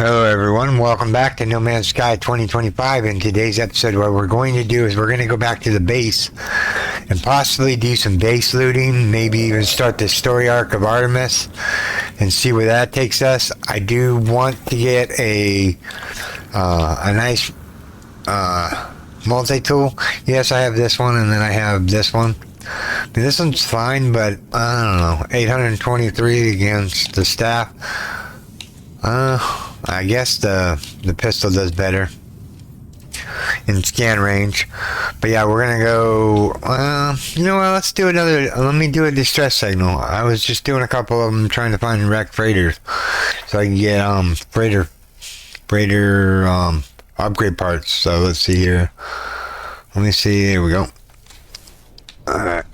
Hello everyone, welcome back to No Man's Sky 2025. In today's episode, what we're going to do is we're going to go back to the base and possibly do some base looting, maybe even start the story arc of Artemis and see where that takes us. I do want to get a nice multi-tool. Yes, I have this one and then I have this one. This one's fine, but I don't know, 823 against the staff. I guess the pistol does better in scan range. But yeah, we're gonna go, you know what, let me do a distress signal. I was just doing a couple of them trying to find wrecked freighters so I can get freighter upgrade parts. So let's see here. Let me see, here we go. Alright.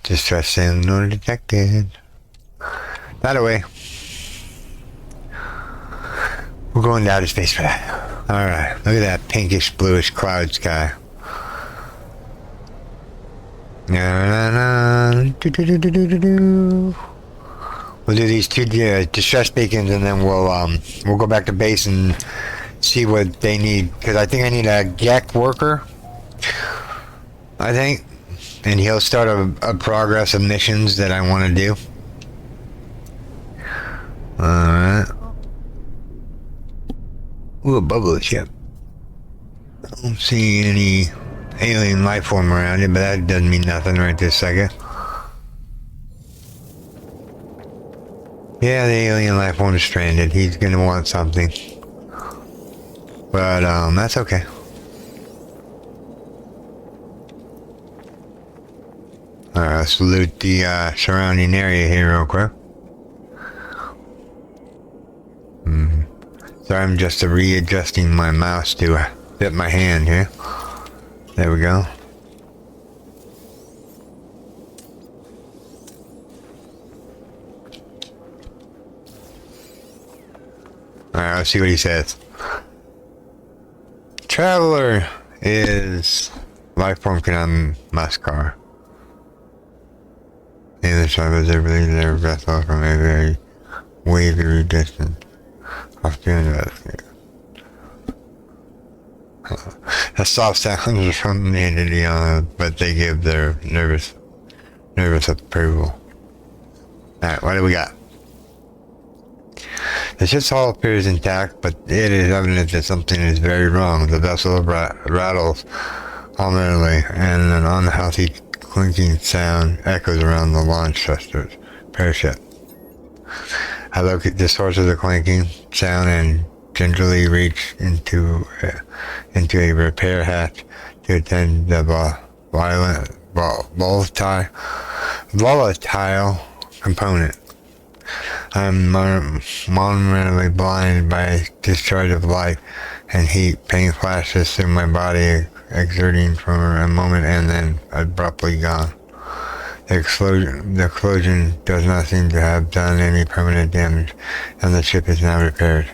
Distress signal detected. That away. We're going to outer space for that. Alright, look at that pinkish bluish cloud sky. We'll do these two distress beacons and then we'll go back to base and see what they need. Because I think I need a GEC worker. I think. And he'll start a progress of missions that I want to do. Alright. Ooh, a bubble ship. I don't see any alien life form around it, but that doesn't mean nothing right this second. Yeah, the alien life form is stranded. He's gonna want something. But, that's okay. Alright, let's loot the surrounding area here real quick. Sorry, I'm just readjusting my mouse to fit my hand here. There we go. Alright, let's see what he says. Traveler is life form cannot Muscar. Neither side was ever leave their vessel from a very wavy distance. Off the end of it. A soft sound from the entity on it, but they give their nervous approval. Alright, what do we got? The ship's hull appears intact, but it is evident that something is very wrong. The vessel rattles ominously, and an unhealthy clinking sound echoes around the launch thrusters. Parachute. I locate the source of the clinking sound and gingerly reach into a repair hatch to attend the volatile component. I'm momentarily blinded by a discharge of light and heat. Pain flashes through my body, exerting for a moment and then abruptly gone. The explosion does not seem to have done any permanent damage, and the ship is now repaired.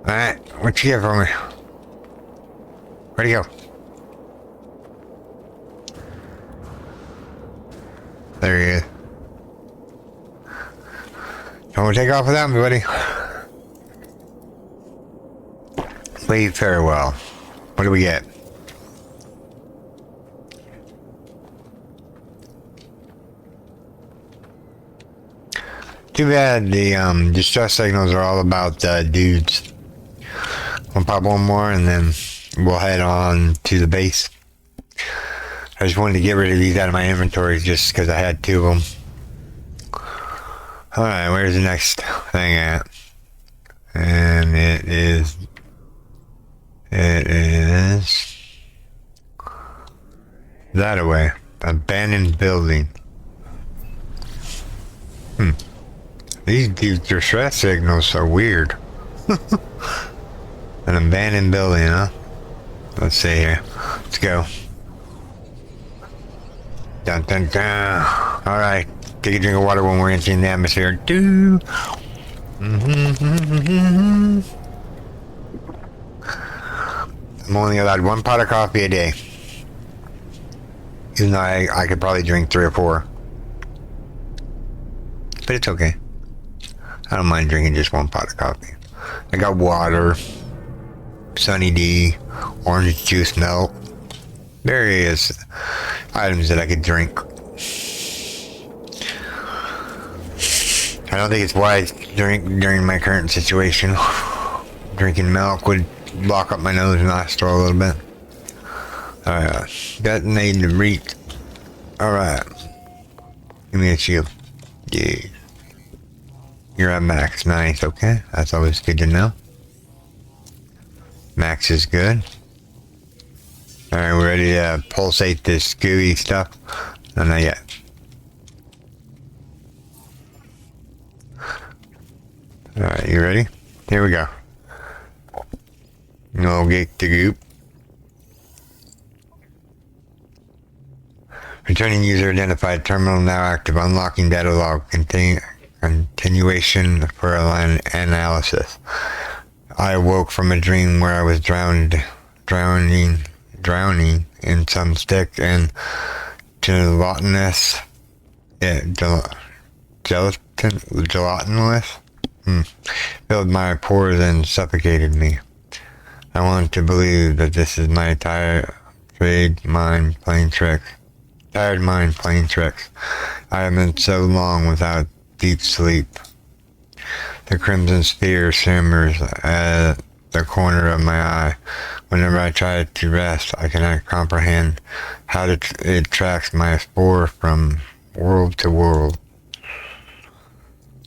Alright, what you get for me? Where'd he go? There he is. Don't take off without me, buddy. Leave farewell. What do we get? Too bad the distress signals are all about dudes. I'll pop one more and then we'll head on to the base. I just wanted to get rid of these out of my inventory just because I had two of them. Alright, where's the next thing at? And it is that away. Abandoned building. These distress signals are weird. An abandoned building, huh? Let's see here. Let's go. Dun dun dun. Alright. Take a drink of water when we're entering the atmosphere. Do. I'm only allowed one pot of coffee a day. Even though I could probably drink 3 or 4. but it's okay. I don't mind drinking just one pot of coffee. I got water, Sunny D, orange juice milk, various items that I could drink. I don't think it's wise to drink during my current situation. Drinking milk would block up my nose and nostril a little bit. Alright, got made to reach. Alright. Give me a shield. Yeah. You're at max. Nice, okay. That's always good to know. Max is good. Alright, we're ready to pulsate this gooey stuff. No, not yet. Alright, you ready? Here we go. No get the goop. Returning user identified. Terminal now active. Unlocking data log. Continuation for analysis. I awoke from a dream where I was drowning in some stick and gelatinous. Yeah, gelatinous. Filled my pores and suffocated me. I want to believe that this is my tired mind playing tricks. I have been so long without deep sleep. The crimson sphere shimmers at the corner of my eye. Whenever I try to rest, I cannot comprehend how it tracks my spore from world to world.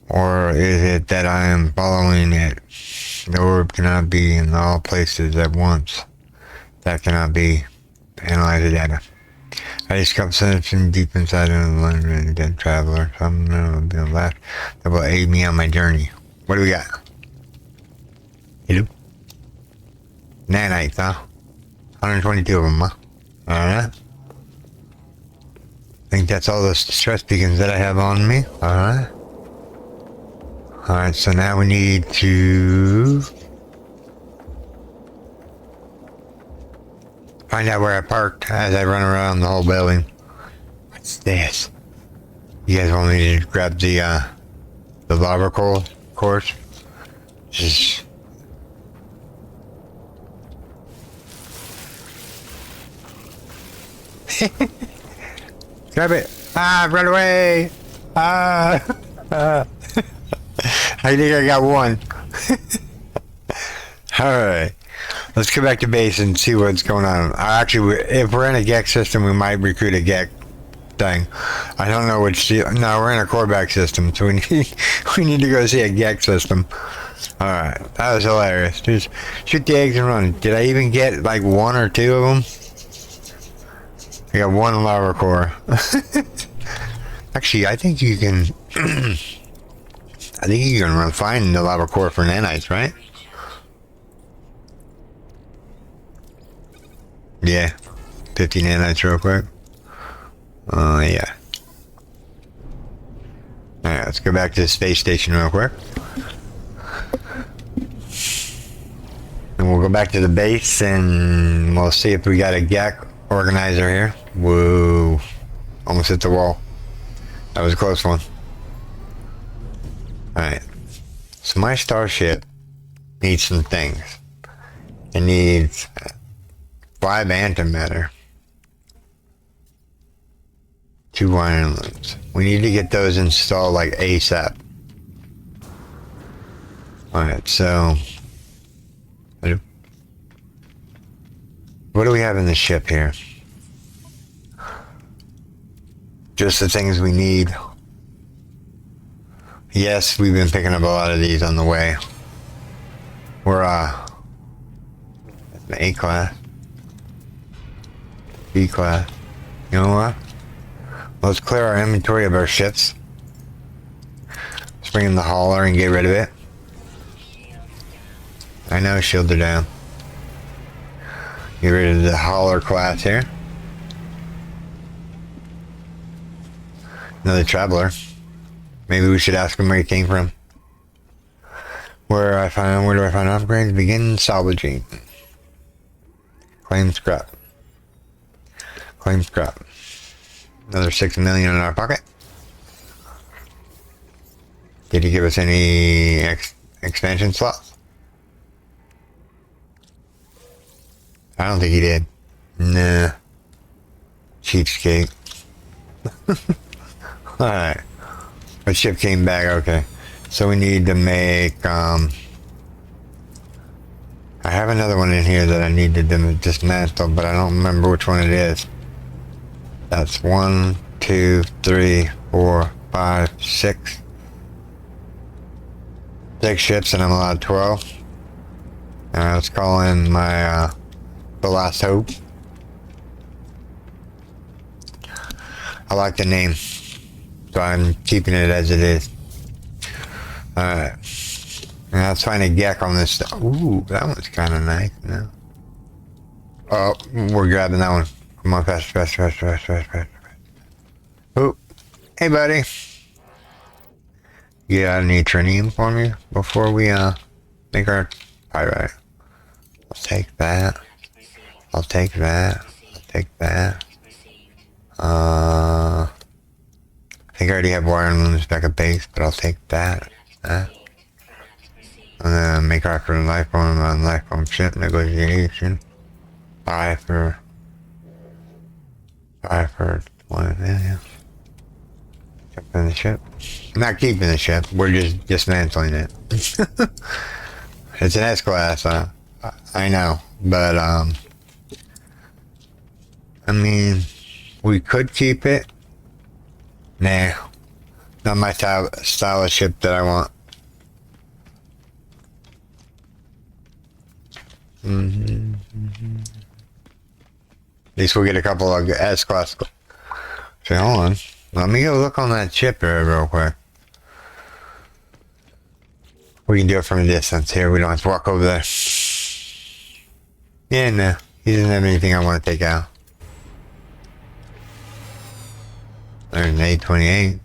Or is it that I am following it? The orb cannot be in all places at once. That cannot be. Analyze the data. I discovered something deep inside of the London dead traveler. Something on the left that will aid me on my journey. What do we got? Hello? Nanites, huh? 122 of them, huh? Alright. I think that's all the stress beacons that I have on me. Alright. Alright, so now we need to find out where I parked as I run around the whole building. What's this? You guys want me to grab the lava course? Just grab it. Ah, run away. Ah. I think I got one. Alright. Let's go back to base and see what's going on. Actually, if we're in a GEX system, we might recruit a GEX thing. I don't know which... No, we're in a Corvax system, so we need to go see a GEX system. Alright. That was hilarious. Just shoot the eggs and run. Did I even get like one or two of them? I got one lava core. Actually, I think you can... I think you can find the lava core for nanites, right? Yeah. 50 nanites real quick. Yeah. Alright, let's go back to the space station real quick. And we'll go back to the base and we'll see if we got a GEC organizer here. Whoa. Almost hit the wall. That was a close one. Alright. So my starship needs some things. It needs 5 antimatter. 2 iron looms. We need to get those installed like ASAP. Alright, so... what do we have in the ship here? Just the things we need. Yes, we've been picking up a lot of these on the way. We're, A class. B class. You know what? Let's clear our inventory of our ships. Let's bring in the hauler and get rid of it. I know, shields are down. Get rid of the hauler class here. Another traveler. Maybe we should ask him where he came from. Where do I find upgrades? Begin salvaging. Claim scrap. Claim scrap. Another 6 million in our pocket. Did he give us any expansion slots? I don't think he did. Nah. Cheapskate. Alright. Our ship came back, okay. So we need to make, I have another one in here that I need to dismantle, but I don't remember which one it is. That's 1, 2, 3, 4, 5, 6. 6 ships and I'm allowed 12. Alright, let's call in my, the last hope. I like the name, so I'm keeping it as it is. Alright. Now let's find a Gek on this stuff. Ooh, that one's kind of nice now. Oh, we're grabbing that one. Come on, faster, faster, faster, faster, faster, faster. Oh, hey buddy. You got any trinium for me before we make our pyrite? I'll take that. I'll take that. I'll take that. I think I already have wire looms back at base, but I'll take that. That. And then make our for lifeform on lifeform ship negotiation. 5 for 1 million. Jump in the ship. Not keeping the ship, we're just dismantling it. It's an S-class, I know, but I mean, we could keep it. Nah, not my style of ship that I want. At least we'll get a couple of S-class. So hold on, let me go look on that ship here real quick. We can do it from a distance here. We don't have to walk over there. Yeah, no, he doesn't have anything I want to take out. There's an A28.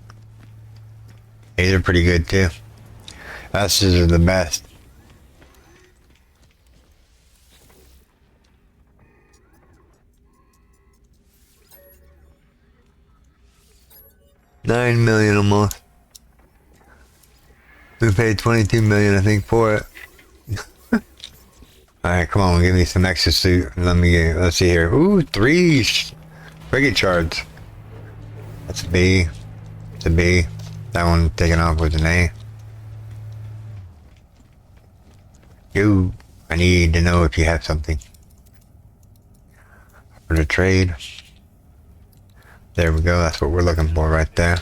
These are pretty good too. S's are the best. $9 million almost. We paid $22 million, I think, for it. Alright, come on, give me some extra suit. Let's see here. Ooh, 3 frigate shards. That's a B. It's a B. That one taken off with an A. You, I need to know if you have something. For the trade. There we go, that's what we're looking for right there.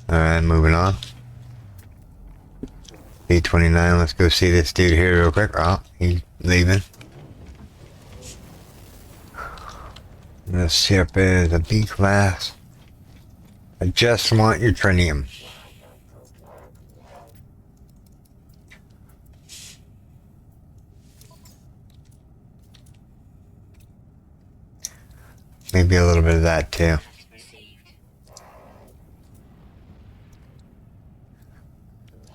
Alright, moving on. B29, let's go see this dude here real quick. Oh, he's leaving. This ship is a B class. I just want your trinium. Maybe a little bit of that too.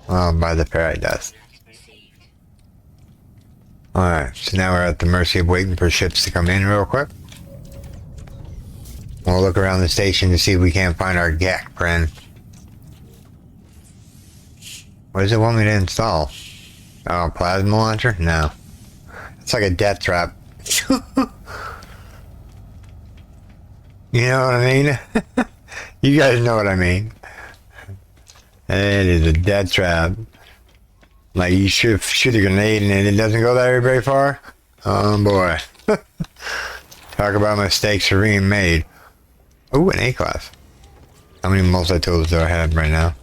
Well, by the ferrite dust. Alright, so now we're at the mercy of waiting for ships to come in real quick. We'll look around the station to see if we can't find our Gek friend. What does it want me to install? Oh, plasma launcher? No. It's like a death trap. You know what I mean? You guys know what I mean. It is a death trap. Like you shoot a grenade and it doesn't go very far. Oh boy. Talk about mistakes are being made. Oh, an A class. How many multi-tools do I have right now?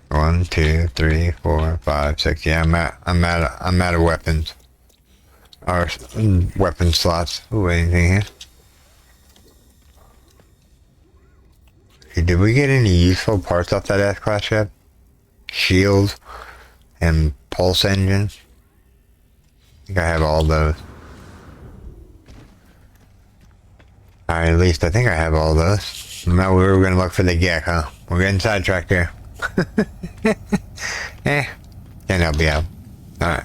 One, 2, 3, 4, 5, 6. Yeah, I'm out of weapons. Or weapon slots. Ooh, anything here? Okay, did we get any useful parts off that S-class ship? Shield and pulse engine. I think I have all those. Alright, at least I think I have all those. Now we were gonna look for the Gek, huh? We're getting sidetracked here. Can't help you out. Alright.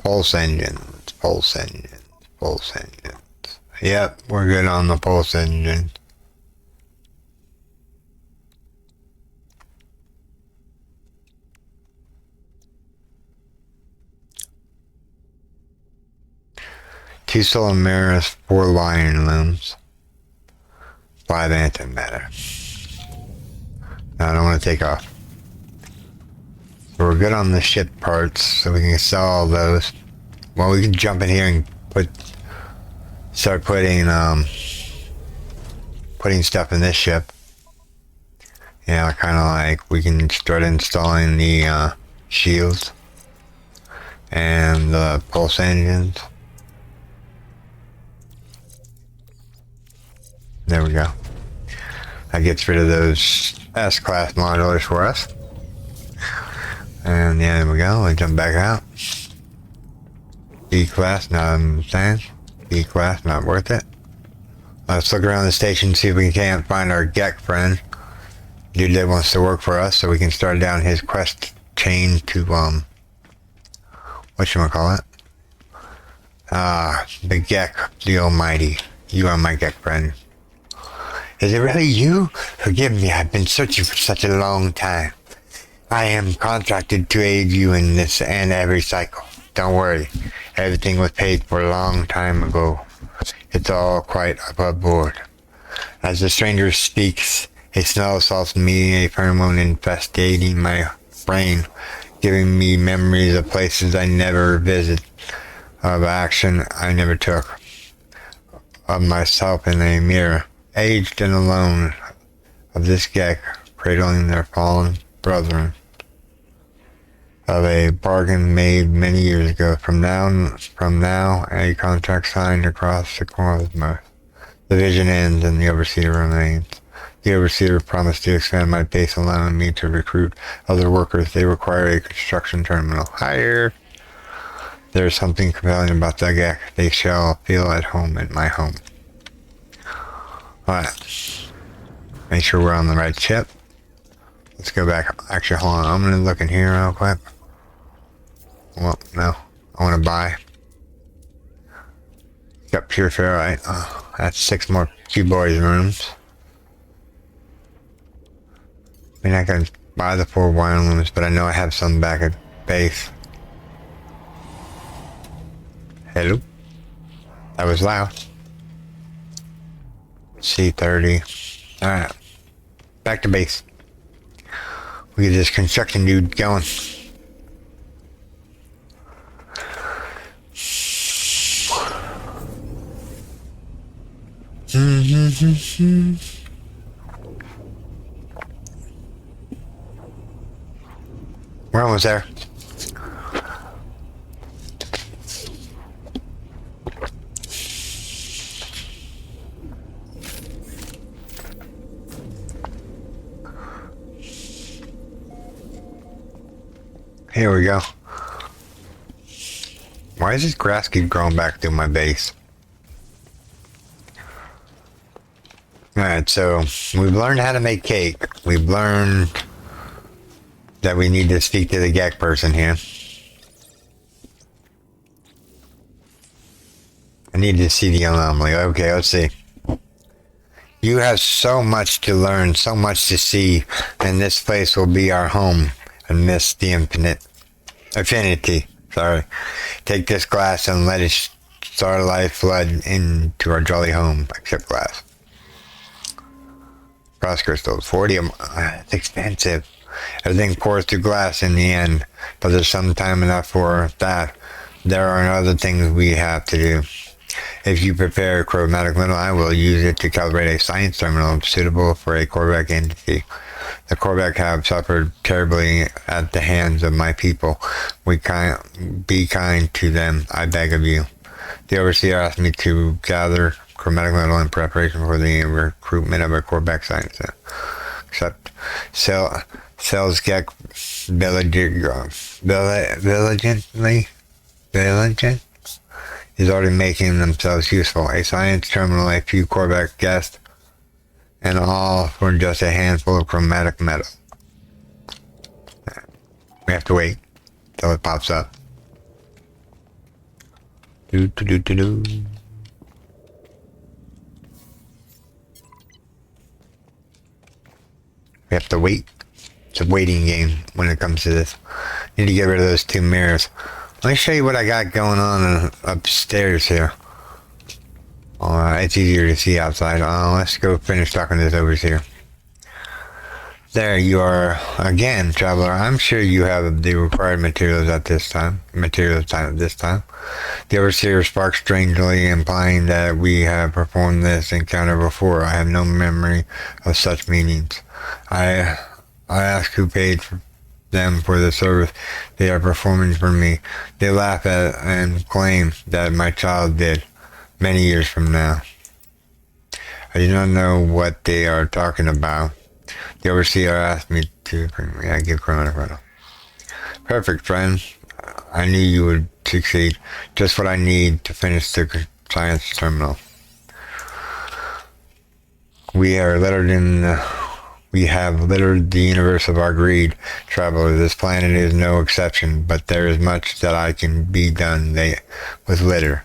Pulse engines, pulse engines, pulse engines. Yep, we're good on the pulse engine. Two cylinders, 4 lion looms, 5 antimatter. Now I don't want to take off. So we're good on the ship parts, so we can sell all those. Well, we can jump in here and start putting stuff in this ship. Yeah, kind of like we can start installing the shields and the pulse engines. There we go. That gets rid of those S-class modulars for us. And yeah, there we go. We jump back out. B-class, not I'm saying. B-class, not worth it. Let's look around the station, see if we can't find our Gek friend. Dude that wants to work for us, so we can start down his quest chain to, whatchamacallit? The Gek, the Almighty. You are my Gek friend. Is it really you? Forgive me, I've been searching for such a long time. I am contracted to aid you in this and every cycle. Don't worry, everything was paid for a long time ago. It's all quite above board. As the stranger speaks, a smell assaults me, a pheromone infestating my brain, giving me memories of places I never visited, of action I never took, of myself in a mirror. Aged and alone, of this Gek, cradling their fallen brethren, of a bargain made many years ago. From now, a contract signed across the cosmos. The vision ends and the overseer remains. The overseer promised to expand my base, allowing me to recruit other workers. They require a construction terminal. Hire! There is something compelling about the Gek. They shall feel at home in my home. Alright. Make sure we're on the right ship. Let's go back. Actually, hold on. I'm going to look in here real quick. Well, no. I want to buy. Got pure ferrite. Oh, that's 6 more few boys' rooms. I mean, I can buy the 4 wine rooms, but I know I have some back at base. Hello? That was loud. C30. Alright. Back to base. We get this construction dude going. We're almost there. Here we go. Why is this grass keep growing back through my base? Alright, so we've learned how to make cake. We've learned that we need to speak to the Gek person here. I need to see the anomaly. Okay, let's see. You have so much to learn, so much to see, and this place will be our home amidst the infinity. Sorry. Take this glass and let its starlight flood into our jolly home. Except glass. Frost crystals, 40 of them. It's expensive. Everything pours through glass in the end, but there's some time enough for that. There are other things we have to do. If you prepare a chromatic metal, I will use it to calibrate a science terminal suitable for a Korvac entity. The Korvac have suffered terribly at the hands of my people. Be kind to them, I beg of you. The overseer asked me to gather chromatic metal in preparation for the recruitment of a Korvac scientist. Except Cells Gek diligent is already making themselves useful. A science terminal, a few Korvac guests, and all for just a handful of chromatic metal. We have to wait till it pops up. Do, do, do, do, do. We have to wait. It's a waiting game when it comes to this. Need to get rid of those two mirrors. Let me show you what I got going on upstairs here. It's easier to see outside. Let's go finish talking this over here. There you are again, traveler. I'm sure you have the required materials at this time. The overseer sparks strangely, implying that we have performed this encounter before. I have no memory of such meetings. I ask who paid them for the service they are performing for me. They laugh at and claim that my child did many years from now. I do not know what they are talking about. The overseer asked me to bring me. I give credit. Perfect, friend. I knew you would succeed. Just what I need to finish the science terminal. We have littered the universe of our greed, traveler. This planet is no exception, but there is much that can be done with litter.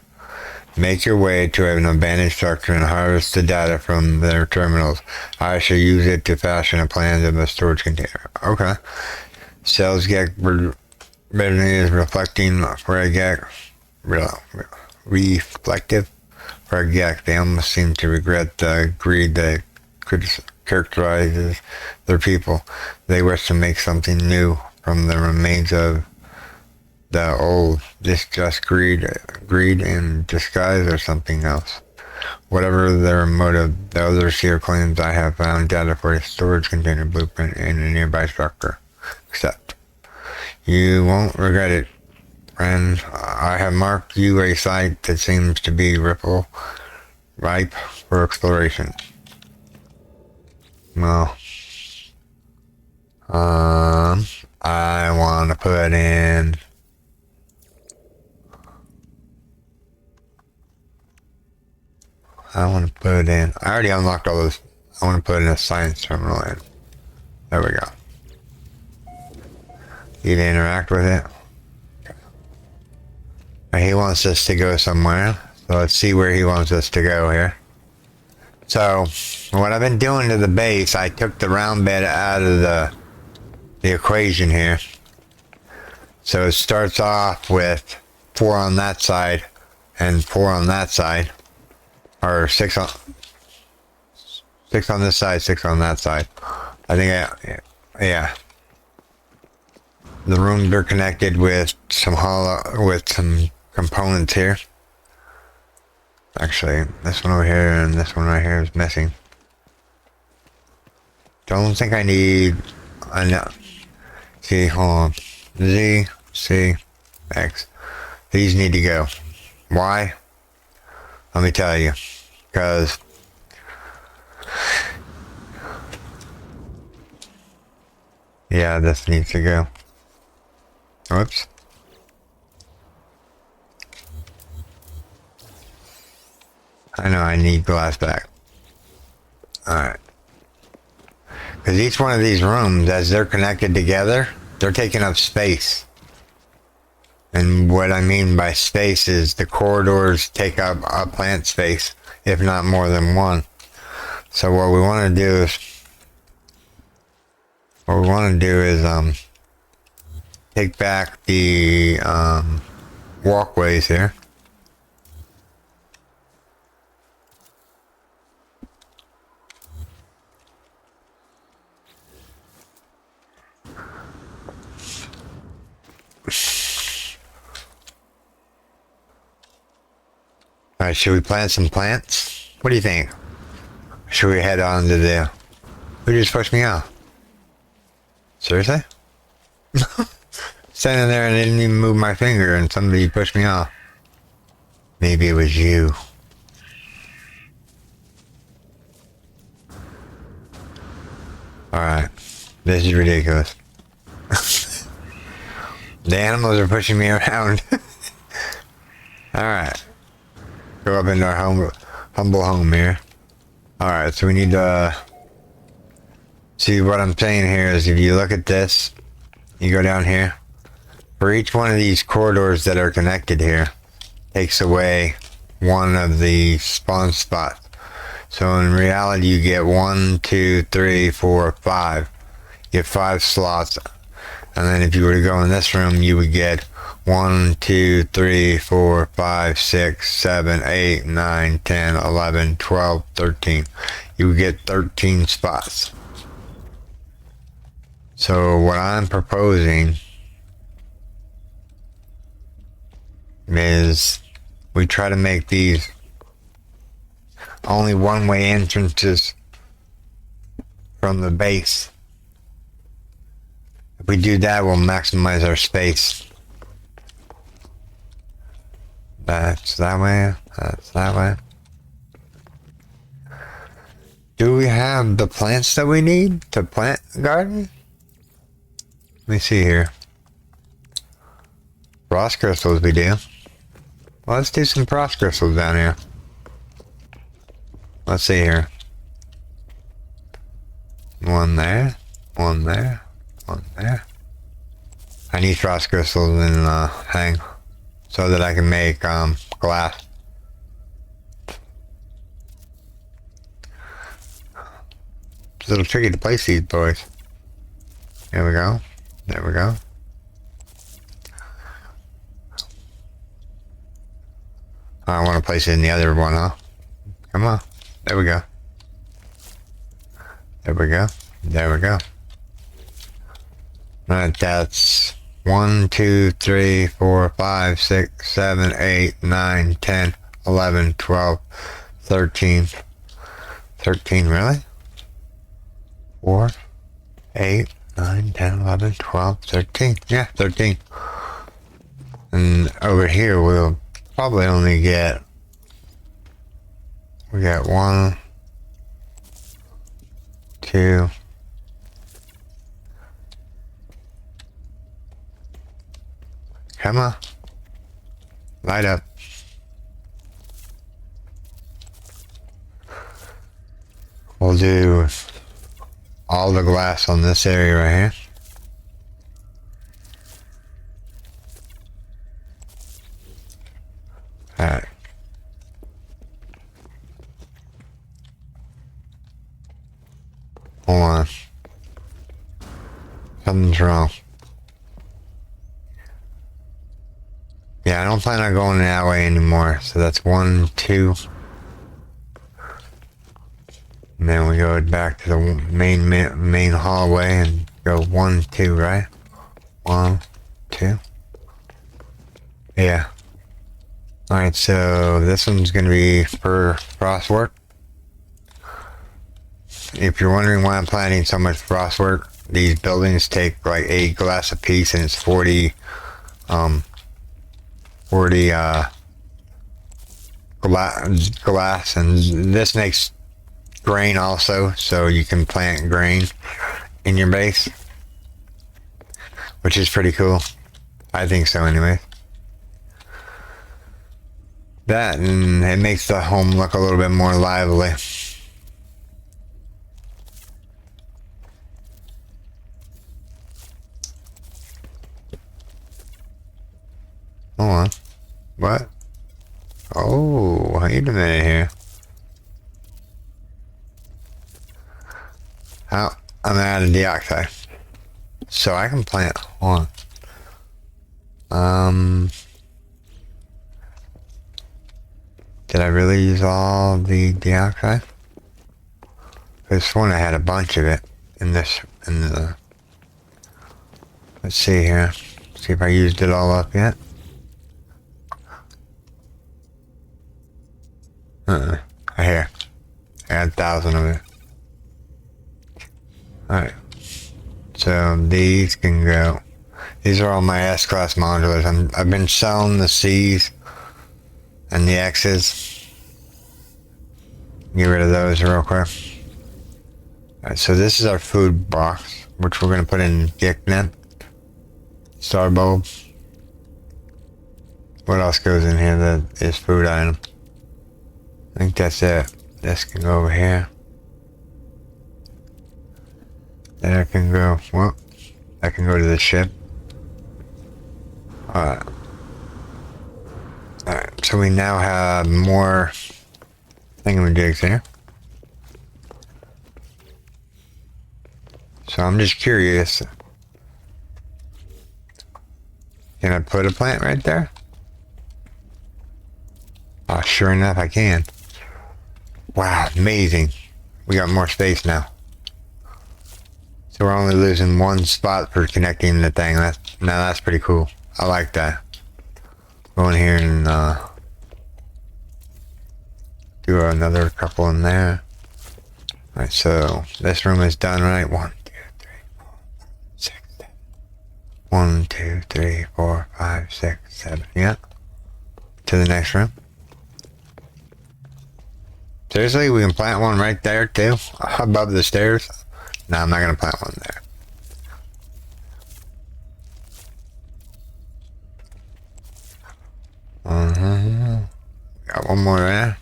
Make your way to an abandoned structure and harvest the data from their terminals. I shall use it to fashion a plan of a storage container. Okay. Cells get is reflecting for a gag. Reflective for a gag. They almost seem to regret the greed that characterizes their people. They wish to make something new from the remains of the old. This just greed in disguise or something else. Whatever their motive, the overseer claims I have found data for a storage container blueprint in a nearby structure. Except, you won't regret it, friend. I have marked you a site that seems to be ripe for exploration. Well, I want to put in. I already unlocked all those. I want to put in a science terminal in. There we go. You to interact with it. Okay. He wants us to go somewhere. So let's see where he wants us to go here. So, what I've been doing to the base, I took the round bed out of the equation here. So it starts off with 4 on that side and 4 on that side. Or 6 on this side, 6 on that side. I think, yeah. The rooms are connected with some components here. Actually, this one over here and this one right here is missing. Don't think I need. See, hold on. Z, C, X. These need to go. Why? Let me tell you. Because yeah, this needs to go. Whoops. I know I need glass back. Alright. Because each one of these rooms, as they're connected together, they're taking up space. And what I mean by space is the corridors take up a plant space, if not more than one. So what we want to do is take back the walkways here. Alright, should we plant some plants? What do you think? Should we head on to the... Who just pushed me off? Seriously? Standing there and didn't even move my finger and somebody pushed me off. Maybe it was you. Alright. This is ridiculous. The animals are pushing me around. Alright. Go up into our humble home here. Alright, so we need to... See, what I'm saying here is if you look at this, you go down here. For each one of these corridors that are connected here, takes away one of the spawn spots. So in reality, you get 1, 2, 3, 4, 5. You get 5 slots. And then if you were to go in this room, you would get 1, 2, 3, 4, 5, 6, 7, 8, 9, 10, 11, 12, 13. You would get 13 spots. So what I'm proposing is we try to make these only one-way entrances from the base. If we do that, we'll maximize our space. That's that way. That's that way. Do we have the plants that we need to plant a garden? Let me see here. Frost crystals we do. Well, let's do some frost crystals down here. Let's see here. One there. One there. One there. I need frost crystals in hang so that I can make glass. It's a little tricky to place these boys. There we go. There we go. I want to place it in the other one, huh? Come on. There we go. There we go. There we go. Alright, that's 1, 2, 3, 4, 5, 6, 7, 8, 9, 10, 11, 12, 13. 13, really? 4, 8, 9, 10, 11, 12, 13. Yeah, 13. And over here we'll probably only get... We got 1, 2... Come on. Light up. We'll do all the glass on this area right here. Alright. Hold on. Something's wrong. Yeah, I don't plan on going that way anymore. So that's 1, 2. And then we go back to the main hallway and go 1, 2, right? 1, 2. Yeah. Alright, so this one's going to be for frostwork. If you're wondering why I'm planting so much frostwork, these buildings take like 8 glass a piece and it's 40 glass, and this makes grain also, so you can plant grain in your base, which is pretty cool. I think so anyway. That, and it makes the home look a little bit more lively. Hold on. What? Oh, wait a minute here. Oh, I'm out of dioxide. So I can plant. Hold on. Did I really use all the dioxide? This one I had a bunch of it in this, let's see here. See if I used it all up yet. Here. I got 1,000 of it. Alright. So these can go. These are all my S-Class modulars. I've been selling the C's and the X's. Get rid of those real quick. Alright, so this is our food box, which we're going to put in Geeknet. Star bulb. What else goes in here that is food item? I think that's it. This can go over here. That can go, well, that can go to the ship. Alright. Alright, so we now have more thingamajigs here. So I'm just curious. Can I put a plant right there? Oh, sure enough, I can. Wow, amazing. We got more space now. So we're only losing one spot for connecting the thing. That's pretty cool. I like that. Go in here and do another couple in there. Alright, so this room is done, right? 1, 2, 3, 4, 6, 7. 1, 2, 3, 4, 5, 6, 7. Yeah. To the next room. Seriously, we can plant one right there too? Above the stairs? No, I'm not going to plant one there. Got one more there.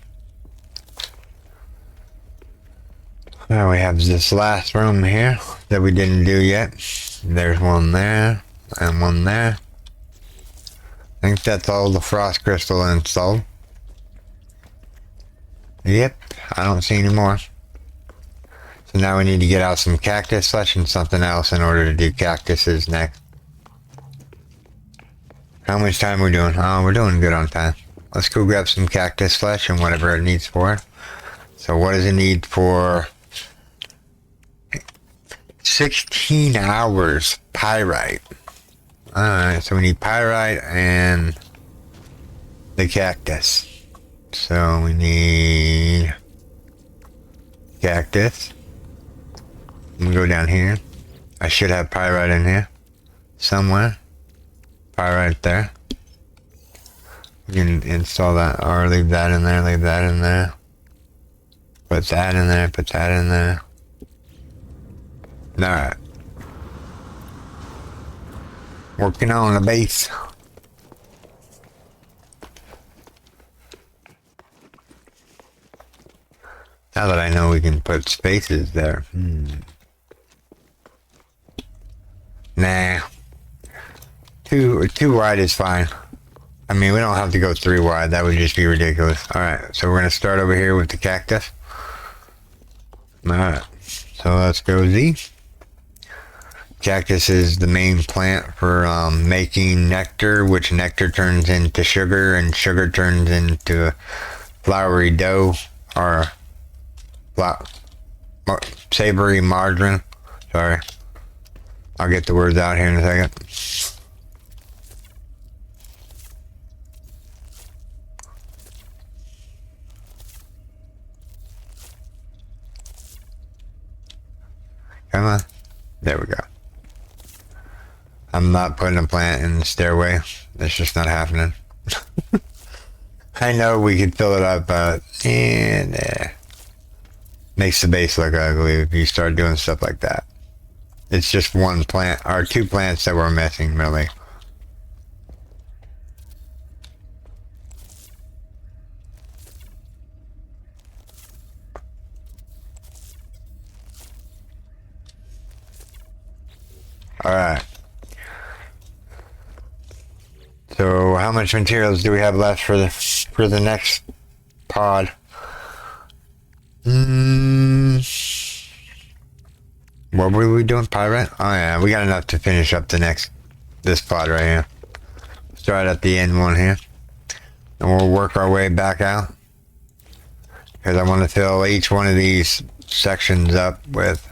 Now we have this last room here that we didn't do yet. There's one there and one there. I think that's all the frost crystal installed. Yep, I don't see any more. So now we need to get out some cactus flesh and something else in order to do cactuses next. How much time are we doing? Oh, we're doing good on time. Let's go grab some cactus flesh and whatever it needs for. So what does it need for? 16 hours pyrite. Alright, so we need pyrite and the cactus. So we need cactus. I'm gonna go down here. I should have pyrite in here somewhere. Pyrite there. We can install that or leave that in there, leave that in there. Put that in there, put that in there. Alright. Working on the base. Now that I know we can put spaces there. Nah. Two wide is fine. I mean, we don't have to go 3 wide. That would just be ridiculous. Alright, so we're going to start over here with the cactus. Alright. So let's go Z. Cactus is the main plant for making nectar, which nectar turns into sugar, and sugar turns into floury dough, or savory margarine. Sorry. I'll get the words out here in a second. Come on. There we go. I'm not putting a plant in the stairway. That's just not happening. I know we could fill it up, but makes the base look ugly if you start doing stuff like that. It's just one plant, or 2 plants that we're missing, really. Alright. So how much materials do we have left for the next pod? What were we doing? Pyrite? Oh yeah, we got enough to finish up this pod right here. Start at the end one here. And we'll work our way back out. Because I want to fill each one of these sections up with...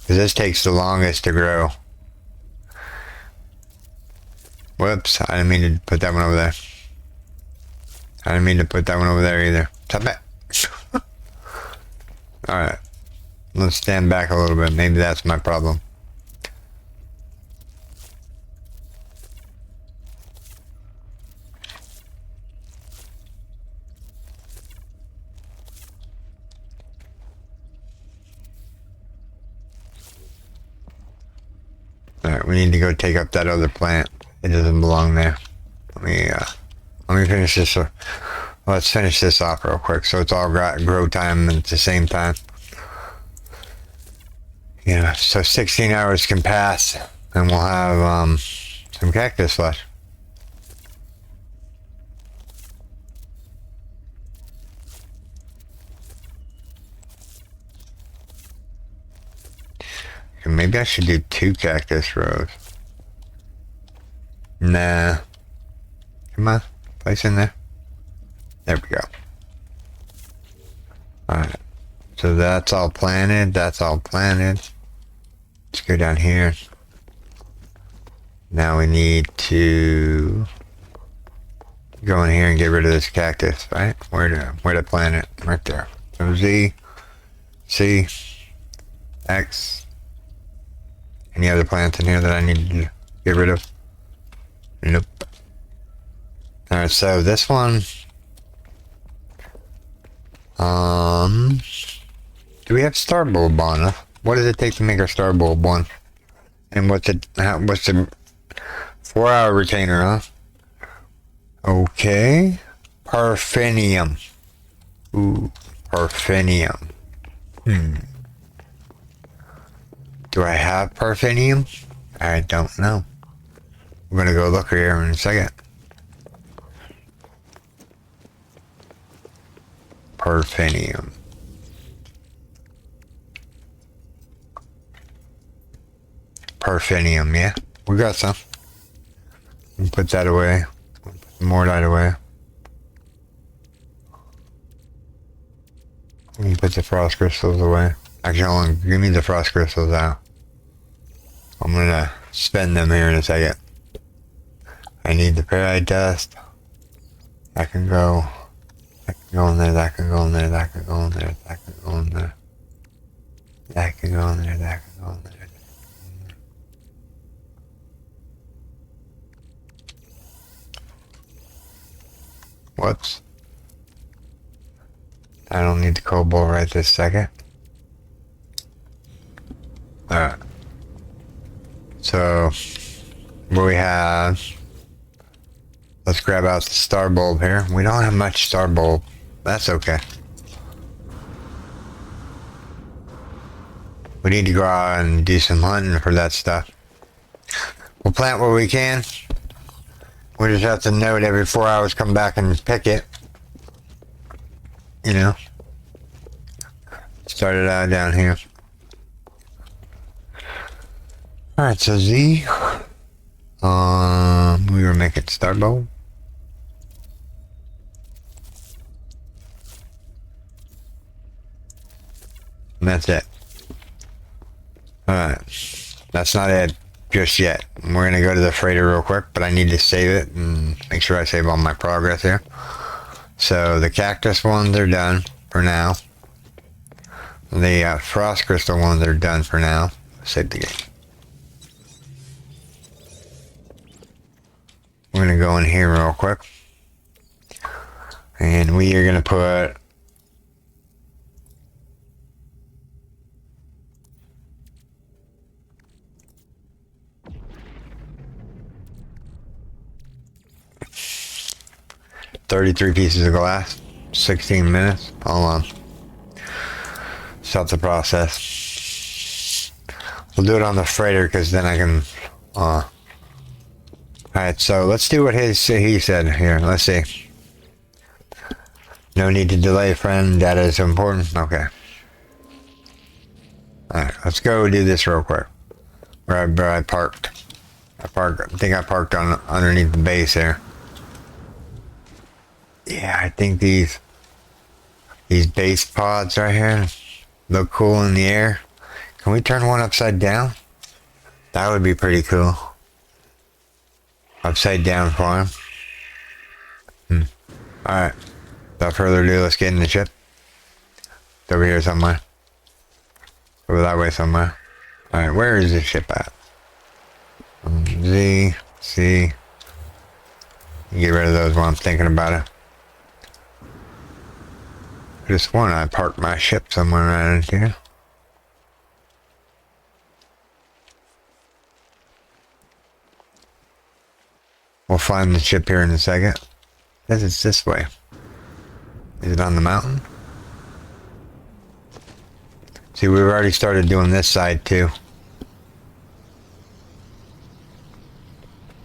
Because this takes the longest to grow. Whoops, I didn't mean to put that one over there. I didn't mean to put that one over there either. Stop it. Alright. Let's stand back a little bit. Maybe that's my problem. Alright, we need to go take up that other plant. It doesn't belong there. Let me finish this. Let's finish this off real quick so it's all grow time at the same time. Yeah, so 16 hours can pass and we'll have some cactus flesh. Maybe I should do 2 cactus rows. Nah. Come on. Place in there. There we go. Alright. So that's all planted. That's all planted. Let's go down here. Now we need to go in here and get rid of this cactus, right? Where to plant it? Right there. So Z, C, X. Any other plants in here that I need to get rid of? Nope. Alright, so this one. Do we have star bulb on us? What does it take to make our star bulb one? And what's the 4-hour retainer, huh? Okay. Parfenium. Ooh, parfenium. Do I have parfenium? I don't know. We're gonna go look here in a second. Parfenium. Parfenium, yeah. We got some. Put that away. Put the mortite away. You put the frost crystals away. Actually, hold on. Give me the frost crystals out. I'm gonna spend them here in a second. I need the peridot dust. That can go. That can go in there. That can go in there. That can go in there. That can go in there. That can go in there. That can go in there. Whoops. I don't need the cobalt right this second. Alright. So, what we have... Let's grab out the star bulb here. We don't have much star bulb. That's okay. We need to go out and do some hunting for that stuff. We'll plant what we can. We just have to note every 4 hours come back and pick it. You know. Start it out down here. Alright, so Z. We were making star bulb. And that's it. Alright. That's not it just yet. We're gonna go to the freighter real quick, but I need to save it and make sure I save all my progress here. So the cactus ones are done for now. The frost crystal ones are done for now. Save the game. We're gonna go in here real quick. And we are gonna put $33 pieces of glass, 16 minutes. Hold on. Stop the process. We'll do it on the freighter because then I can. Alright, so let's do what he said here. Let's see. No need to delay, friend. Data is important. Okay. Alright, let's go do this real quick. Where I parked. I think I parked on underneath the base here. Yeah, I think these base pods right here look cool in the air. Can we turn one upside down? That would be pretty cool. Upside down for him. Alright. Without further ado, let's get in the ship. It's over here somewhere. Over that way somewhere. Alright, where is this ship at? Z, C. Get rid of those while I'm thinking about it. I just want I parked my ship somewhere around here. We'll find the ship here in a second. This is this way. Is it on the mountain? See, we've already started doing this side too.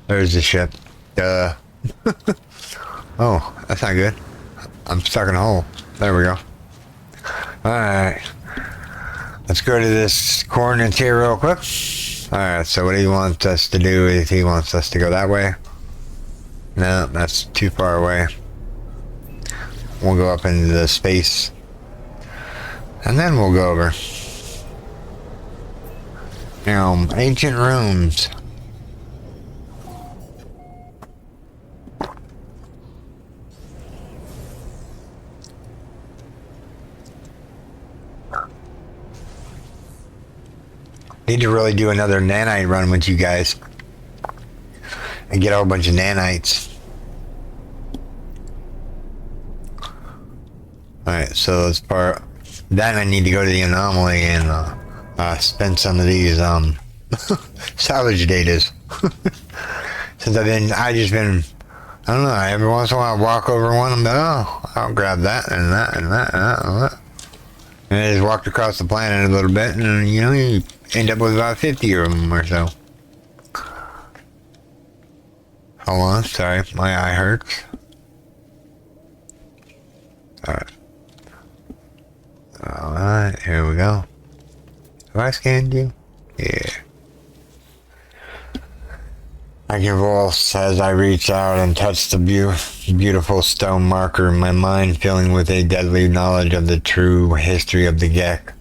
There's the ship. Duh. Oh, that's not good. I'm stuck in a hole. There we go. Alright. Let's go to this coordinates here real quick. Alright, so what he wants us to do is he wants us to go that way. No, that's too far away. We'll go up into the space. And then we'll go over. Now, ancient rooms. Need to really do another nanite run with you guys. And get a whole bunch of nanites. Alright, so as part then I need to go to the anomaly and spend some of these salvage datas. Since I don't know, every once in a while I walk over one and I'll grab that and that and that and that and that. And I just walked across the planet a little bit and you end up with about 50 of them or so. Hold on, sorry, my eye hurts. Alright. Alright, here we go. Have I scanned you? Yeah. I convulse as I reach out and touch the beautiful stone marker, my mind filling with a deadly knowledge of the true history of the Gek.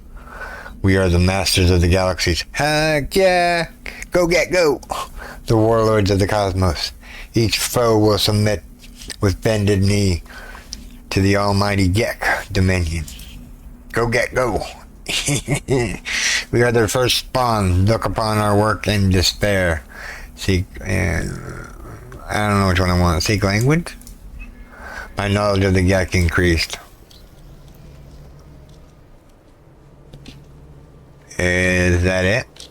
We are the masters of the galaxies. Heck yeah! Go Gek, go! The warlords of the cosmos. Each foe will submit with bended knee to the almighty Gek dominion. Go Gek, go! We are their first spawn. Look upon our work in despair. Seek, I don't know which one I want. Seek language? My knowledge of the Gek increased. Is that it?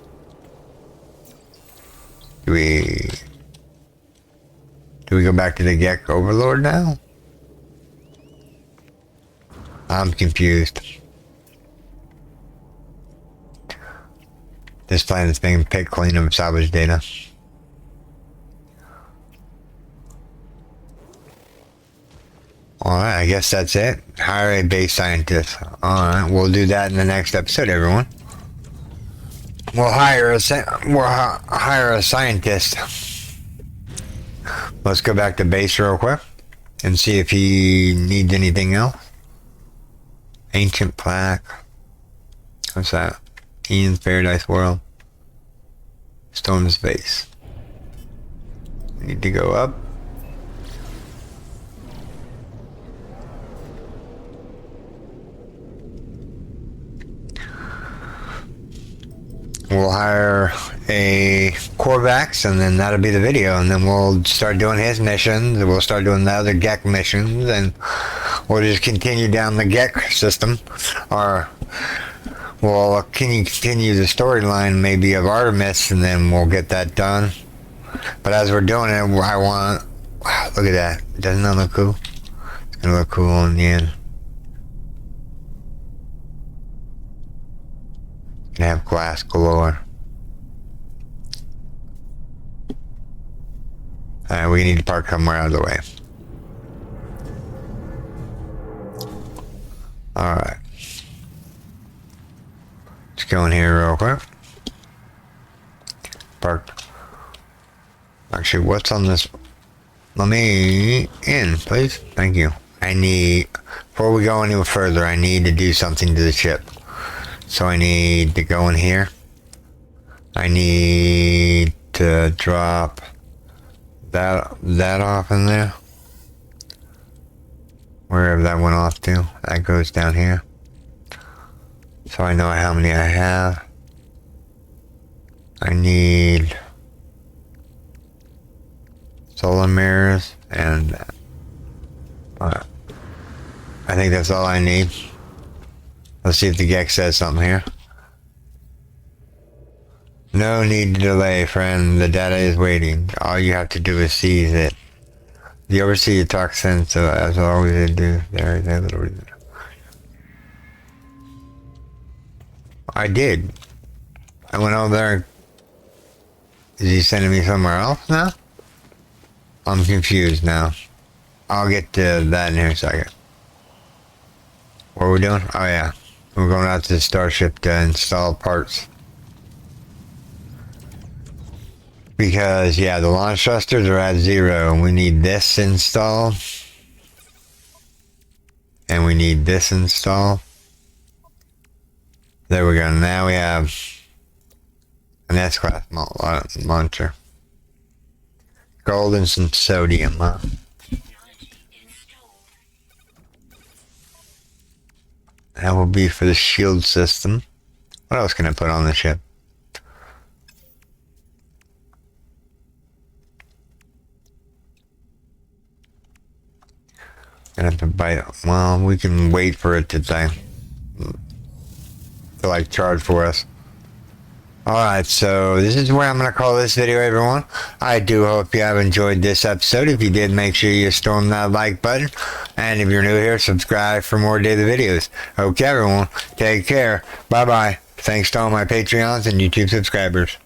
Do we go back to the Gek Overlord now? I'm confused. This planet's being picked clean of salvage data. Alright, I guess that's it. Hire a base scientist. Alright, we'll do that in the next episode, everyone. We'll hire a scientist. Let's go back to base real quick and see if he needs anything else. Ancient plaque. What's that? Ian's Paradise World. Storm space. We need to go up. We'll hire a Corvax and then that'll be the video, and then we'll start doing his missions, and we'll start doing the other Gek missions, and we'll just continue down the Gek system, or we'll continue the storyline maybe of Artemis, and then we'll get that done. But as we're doing it, wow, look at that. Doesn't that look cool? It's gonna look cool in the end. Gonna have glass galore. Alright, we need to park somewhere out of the way. Alright. Let's go in here real quick. Park. Actually, what's on this? Let me in, please. Thank you. Before we go any further, I need to do something to the ship. So I need to go in here. I need to drop that off in there. Wherever that went off to. That goes down here. So I know how many I have. I need solar mirrors and I think that's all I need. Let's see if the Gek says something here. No need to delay, friend. The data is waiting. All you have to do is seize it. The overseer talks sense, so as always they do. I did. I went over there. Is he sending me somewhere else now? I'm confused now. I'll get to that in here a second. What are we doing? Oh yeah. We're going out to the Starship to install parts. Because, yeah, the launch thrusters are at 0, and we need this installed. And we need this installed. There we go. Now we have an S-class launcher. Gold and some sodium, huh? That will be for the shield system. What else can I put on the ship? Gonna have to buy it. Well, we can wait for it to like charge for us. Alright, so this is where I'm going to call this video, everyone. I do hope you have enjoyed this episode. If you did, make sure you storm that like button. And if you're new here, subscribe for more daily videos. Okay, everyone, take care. Bye-bye. Thanks to all my Patreons and YouTube subscribers.